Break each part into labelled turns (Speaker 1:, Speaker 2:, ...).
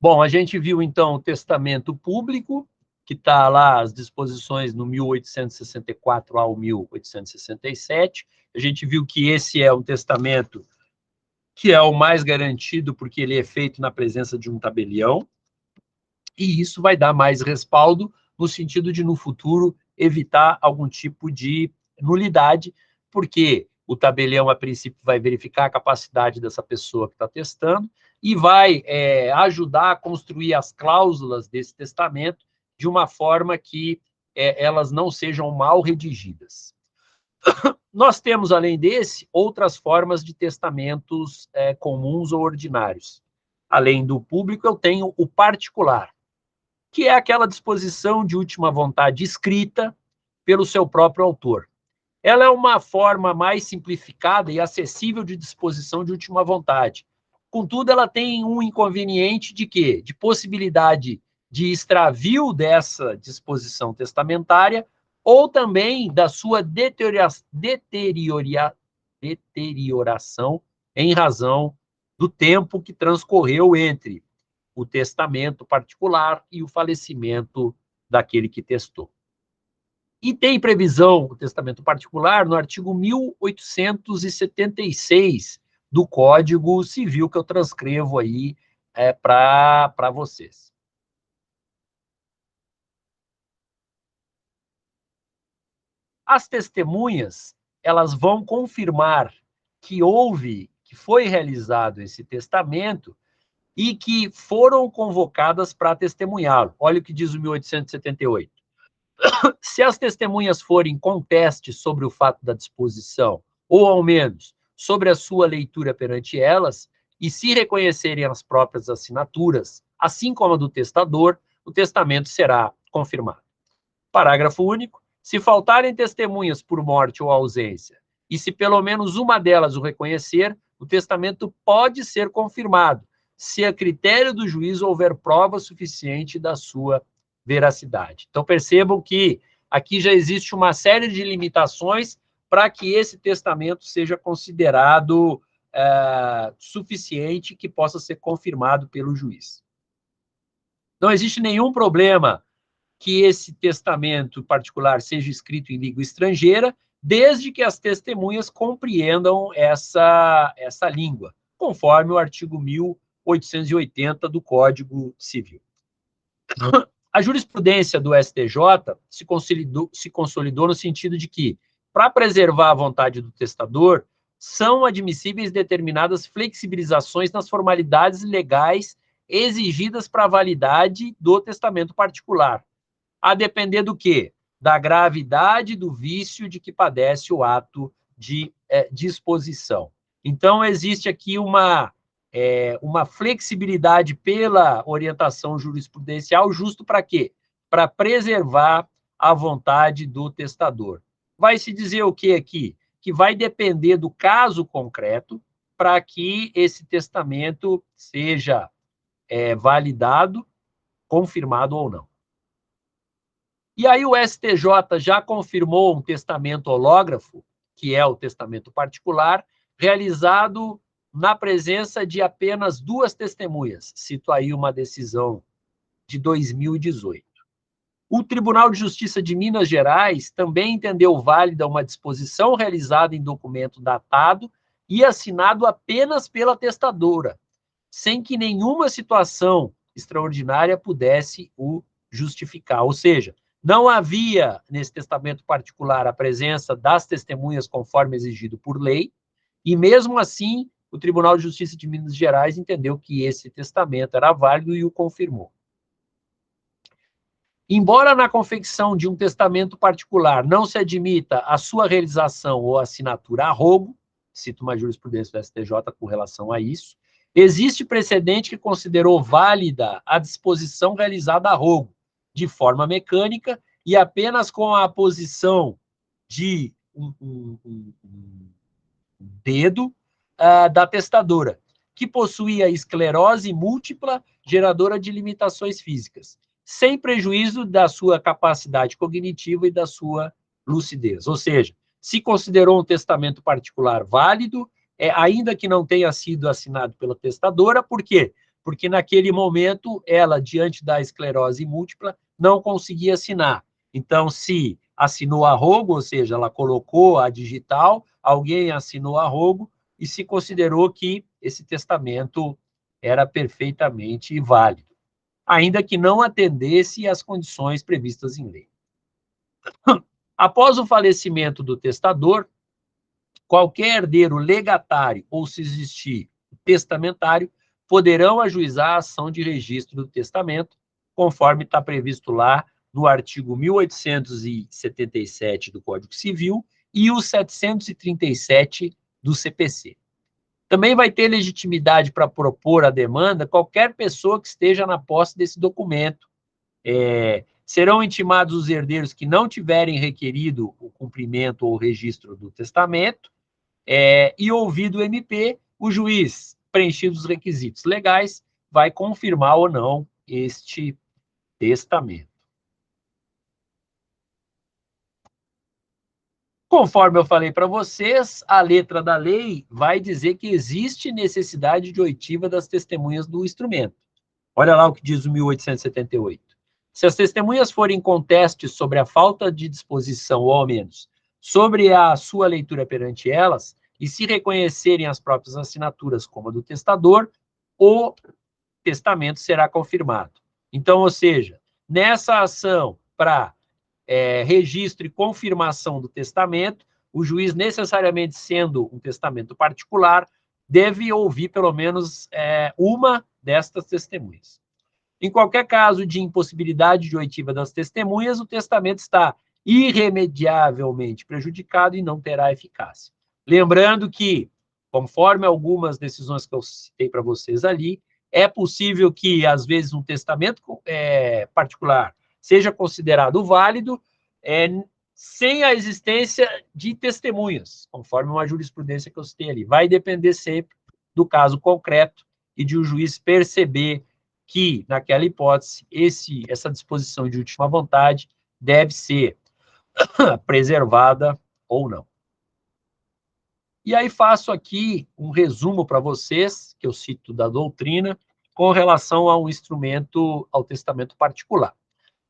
Speaker 1: Bom, a gente viu, então, o testamento público, que está lá as disposições no 1864 ao 1867. A gente viu que esse é um testamento que é o mais garantido, porque ele é feito na presença de um tabelião, e isso vai dar mais respaldo no sentido de, no futuro, evitar algum tipo de nulidade, porque o tabelião, a princípio, vai verificar a capacidade dessa pessoa que está testando e vai ajudar a construir as cláusulas desse testamento de uma forma que elas não sejam mal redigidas. Nós temos, além desse, outras formas de testamentos comuns ou ordinários. Além do público, eu tenho o particular, que é aquela disposição de última vontade escrita pelo seu próprio autor. Ela é uma forma mais simplificada e acessível de disposição de última vontade. Contudo, ela tem um inconveniente de quê? De possibilidade de extravio dessa disposição testamentária ou também da sua deterioração em razão do tempo que transcorreu entre o testamento particular e o falecimento daquele que testou. E tem previsão, o testamento particular, no artigo 1876 do Código Civil, que eu transcrevo aí para vocês. As testemunhas, elas vão confirmar que foi realizado esse testamento e que foram convocadas para testemunhá-lo. Olha o que diz o 1878. Se as testemunhas forem com teste sobre o fato da disposição, ou ao menos sobre a sua leitura perante elas, e se reconhecerem as próprias assinaturas, assim como a do testador, o testamento será confirmado. Parágrafo único. Se faltarem testemunhas por morte ou ausência, e se pelo menos uma delas o reconhecer, o testamento pode ser confirmado, se a critério do juiz houver prova suficiente da sua veracidade. Então, percebam que aqui já existe uma série de limitações para que esse testamento seja considerado suficiente, que possa ser confirmado pelo juiz. Não existe nenhum problema que esse testamento particular seja escrito em língua estrangeira, desde que as testemunhas compreendam essa língua, conforme o artigo 1880 do Código Civil. A jurisprudência do STJ se consolidou no sentido de que, para preservar a vontade do testador, são admissíveis determinadas flexibilizações nas formalidades legais exigidas para a validade do testamento particular, a depender do quê? Da gravidade do vício de que padece o ato de disposição. Então, existe aqui uma flexibilidade pela orientação jurisprudencial, justo para quê? Para preservar a vontade do testador. Vai se dizer o que aqui? Que vai depender do caso concreto para que esse testamento seja validado, confirmado ou não. E aí o STJ já confirmou um testamento hológrafo, que é o testamento particular, realizado na presença de apenas 2 testemunhas. Cito aí uma decisão de 2018. O Tribunal de Justiça de Minas Gerais também entendeu válida uma disposição realizada em documento datado e assinado apenas pela testadora, sem que nenhuma situação extraordinária pudesse o justificar. Ou seja, não havia, nesse testamento particular, a presença das testemunhas conforme exigido por lei, e mesmo assim, o Tribunal de Justiça de Minas Gerais entendeu que esse testamento era válido e o confirmou. Embora na confecção de um testamento particular não se admita a sua realização ou assinatura a rogo, cito uma jurisprudência do STJ com relação a isso, existe precedente que considerou válida a disposição realizada a rogo, de forma mecânica e apenas com a aposição de um dedo da testadora, que possuía esclerose múltipla, geradora de limitações físicas, sem prejuízo da sua capacidade cognitiva e da sua lucidez. Ou seja, se considerou um testamento particular válido, ainda que não tenha sido assinado pela testadora, por quê? porque naquele momento ela, diante da esclerose múltipla, não conseguia assinar. Então, se assinou a rogo, ou seja, ela colocou a digital, alguém assinou a rogo e se considerou que esse testamento era perfeitamente válido, ainda que não atendesse às condições previstas em lei. Após o falecimento do testador, qualquer herdeiro legatário ou, se existir, testamentário, poderão ajuizar a ação de registro do testamento, conforme está previsto lá no artigo 1877 do Código Civil e o 737 do CPC. Também vai ter legitimidade para propor a demanda qualquer pessoa que esteja na posse desse documento. Serão intimados os herdeiros que não tiverem requerido o cumprimento ou registro do testamento, e ouvido o MP, o juiz, preenchidos os requisitos legais, vai confirmar ou não este testamento. Conforme eu falei para vocês, a letra da lei vai dizer que existe necessidade de oitiva das testemunhas do instrumento. Olha lá o que diz o 1878. Se as testemunhas forem contestes sobre a falta de disposição, ou ao menos, sobre a sua leitura perante elas, e se reconhecerem as próprias assinaturas como a do testador, o testamento será confirmado. Então, ou seja, nessa ação para registro e confirmação do testamento, o juiz, necessariamente sendo um testamento particular, deve ouvir pelo menos uma destas testemunhas. Em qualquer caso de impossibilidade de oitiva das testemunhas, o testamento está irremediavelmente prejudicado e não terá eficácia. Lembrando que, conforme algumas decisões que eu citei para vocês ali, é possível que, às vezes, um testamento particular seja considerado válido sem a existência de testemunhas, conforme uma jurisprudência que eu citei ali. Vai depender sempre do caso concreto e de o juiz perceber que, naquela hipótese, essa disposição de última vontade deve ser preservada ou não. E aí faço aqui um resumo para vocês, que eu cito da doutrina, com relação ao instrumento, ao testamento particular.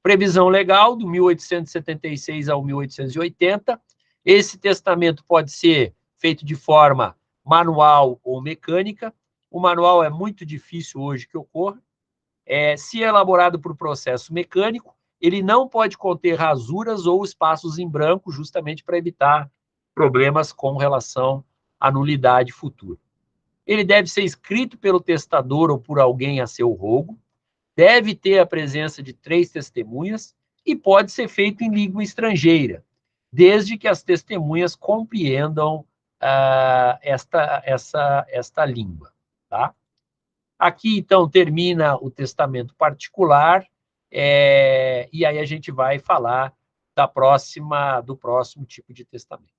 Speaker 1: Previsão legal, do 1876 ao 1880. Esse testamento pode ser feito de forma manual ou mecânica. O manual é muito difícil hoje que ocorra. Se elaborado por processo mecânico, ele não pode conter rasuras ou espaços em branco, justamente para evitar problemas com relação à nulidade futura. Ele deve ser escrito pelo testador ou por alguém a seu rogo, deve ter a presença de 3 testemunhas e pode ser feito em língua estrangeira, desde que as testemunhas compreendam esta língua, tá? Aqui, então, termina o testamento particular, e aí a gente vai falar do próximo tipo de testamento.